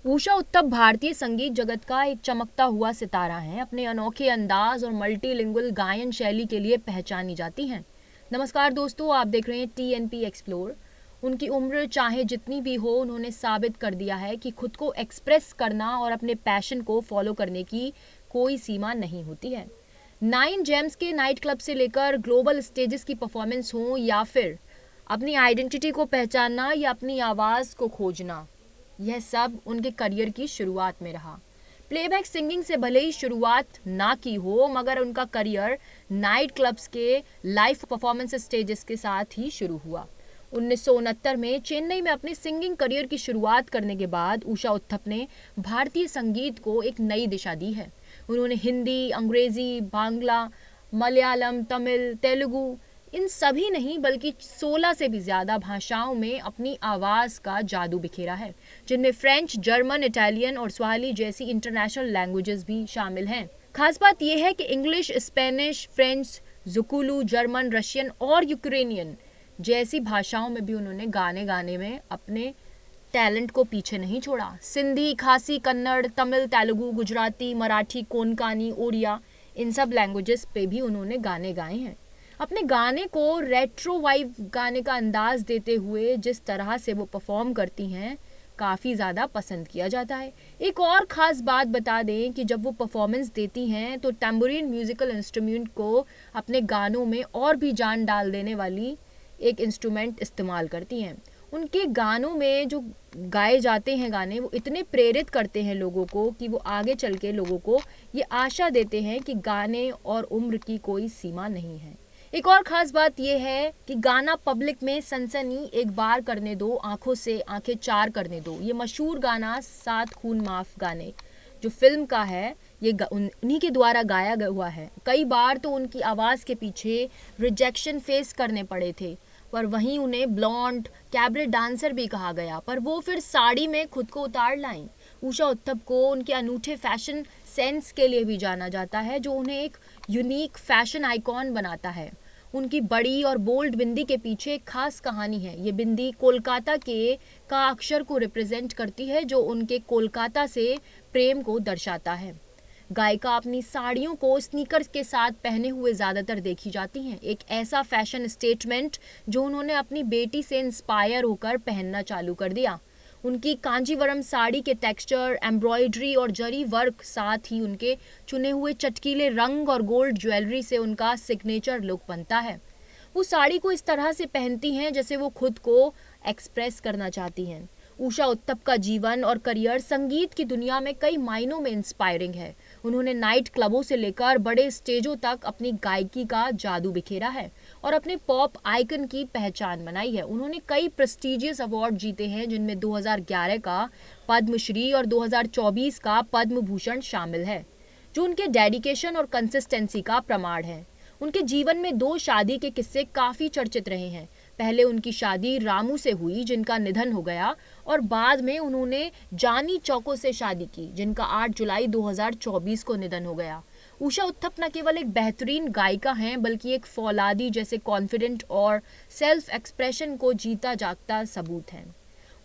उषा उत्तप भारतीय संगीत जगत का एक चमकता हुआ सितारा है। अपने अनोखे अंदाज और मल्टीलिंगुअल गायन शैली के लिए पहचानी जाती हैं। नमस्कार दोस्तों, आप देख रहे हैं TNP एक्सप्लोर। उनकी उम्र चाहे जितनी भी हो, उन्होंने साबित कर दिया है कि खुद को एक्सप्रेस करना और अपने पैशन को फॉलो करने की कोई सीमा नहीं होती है। 9 जेम्स के नाइट क्लब से लेकर ग्लोबल स्टेजेस की परफॉर्मेंस हो या फिर अपनी आइडेंटिटी को पहचानना या अपनी आवाज़ को खोजना, यह सब उनके करियर की शुरुआत में रहा। प्लेबैक सिंगिंग से भले ही शुरुआत ना की हो, मगर उनका करियर नाइट क्लब्स के लाइव परफॉर्मेंस स्टेजेस के साथ ही शुरू हुआ। 1969 में चेन्नई में अपने सिंगिंग करियर की शुरुआत करने के बाद उषा उत्थप ने भारतीय संगीत को एक नई दिशा दी है। उन्होंने हिंदी, अंग्रेजी, बांग्ला, मलयालम, तमिल, तेलुगु, इन सभी नहीं बल्कि 16 से भी ज़्यादा भाषाओं में अपनी आवाज़ का जादू बिखेरा है, जिनमें फ्रेंच, जर्मन, इटालियन और स्वाहिली जैसी इंटरनेशनल लैंग्वेजेस भी शामिल हैं। खास बात यह है कि इंग्लिश, स्पेनिश, फ्रेंच, जुकुलू, जर्मन, रशियन और यूक्रेनियन जैसी भाषाओं में भी उन्होंने गाने में अपने टैलेंट को पीछे नहीं छोड़ा। सिंधी, खासी, कन्नड़, तमिल, तेलुगु, गुजराती, मराठी, कोंकणी, ओडिया, इन सब लैंग्वेजेस पे भी उन्होंने गाने गाए हैं। अपने गाने को रेट्रो वाइब गाने का अंदाज देते हुए जिस तरह से वो परफॉर्म करती हैं, काफ़ी ज़्यादा पसंद किया जाता है। एक और ख़ास बात बता दें कि जब वो परफॉर्मेंस देती हैं तो टैम्बोरिन म्यूज़िकल इंस्ट्रूमेंट को अपने गानों में और भी जान डाल देने वाली एक इंस्ट्रूमेंट इस्तेमाल करती हैं। उनके गानों में जो गाए जाते हैं गाने, वो इतने प्रेरित करते हैं लोगों को कि वो आगे चल के लोगों को ये आशा देते हैं कि गाने और उम्र की कोई सीमा नहीं है। एक और ख़ास बात यह है कि गाना पब्लिक में सनसनी एक बार करने दो, आंखों से आंखें चार करने दो, ये मशहूर गाना सात खून माफ़ गाने जो फिल्म का है, ये उन्हीं के द्वारा गाया हुआ है। कई बार तो उनकी आवाज़ के पीछे रिजेक्शन फेस करने पड़े थे, पर वहीं उन्हें ब्लॉन्ड कैबरे डांसर भी कहा गया, पर वो फिर साड़ी में खुद को उतार लाईं। उषा उत्थप को उनके अनूठे फैशन सेंस के लिए भी जाना जाता है, जो उन्हें एक यूनिक फैशन आइकॉन बनाता है। उनकी बड़ी और बोल्ड बिंदी के पीछे एक खास कहानी है। ये बिंदी कोलकाता के का अक्षर को रिप्रेजेंट करती है, जो उनके कोलकाता से प्रेम को दर्शाता है। गायिका अपनी साड़ियों को स्नीकर्स के साथ पहने हुए ज़्यादातर देखी जाती हैं, एक ऐसा फैशन स्टेटमेंट जो उन्होंने अपनी बेटी से इंस्पायर होकर पहनना चालू कर दिया। उनकी कांजीवरम साड़ी के टेक्सचर, एम्ब्रॉयडरी और जरी वर्क, साथ ही उनके चुने हुए चटकीले रंग और गोल्ड ज्वेलरी से उनका सिग्नेचर लुक बनता है। वो साड़ी को इस तरह से पहनती हैं जैसे वो खुद को एक्सप्रेस करना चाहती हैं। उषा उत्तप का जीवन और करियर संगीत की दुनिया में कई मायनों में इंस्पायरिंग है। उन्होंने नाइट क्लबों से लेकर बड़े स्टेजों तक अपनी गायकी का जादू बिखेरा है और अपने पॉप आइकन की पहचान बनाई है। उन्होंने कई प्रेस्टिजियस अवार्ड जीते हैं, जिनमें 2011 का पद्मश्री और 2024 का पद्म भूषण शामिल है, जो उनके डेडिकेशन और कंसिस्टेंसी का प्रमाण है। उनके जीवन में 2 शादी के किस्से काफ़ी चर्चित रहे हैं। पहले उनकी शादी रामू से हुई, जिनका निधन हो गया, और बाद में उन्होंने जानी चौको से शादी की, जिनका 8 जुलाई 2024 को निधन हो गया। उषा उत्थप न केवल एक बेहतरीन गायिका हैं, बल्कि एक फौलादी जैसे कॉन्फिडेंट और सेल्फ एक्सप्रेशन को जीता जागता सबूत हैं।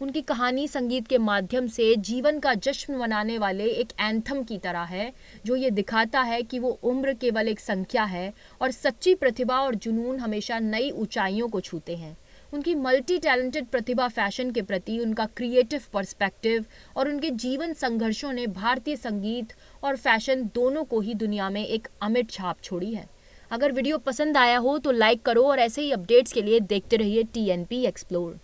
उनकी कहानी संगीत के माध्यम से जीवन का जश्न मनाने वाले एक एंथम की तरह है, जो ये दिखाता है कि वो उम्र केवल एक संख्या है और सच्ची प्रतिभा और जुनून हमेशा नई ऊंचाइयों को छूते हैं। उनकी मल्टी टैलेंटेड प्रतिभा, फैशन के प्रति उनका क्रिएटिव पर्सपेक्टिव और उनके जीवन संघर्षों ने भारतीय संगीत और फैशन दोनों को ही दुनिया में एक अमिट छाप छोड़ी है। अगर वीडियो पसंद आया हो तो लाइक करो और ऐसे ही अपडेट्स के लिए देखते रहिए TNP एक्सप्लोर।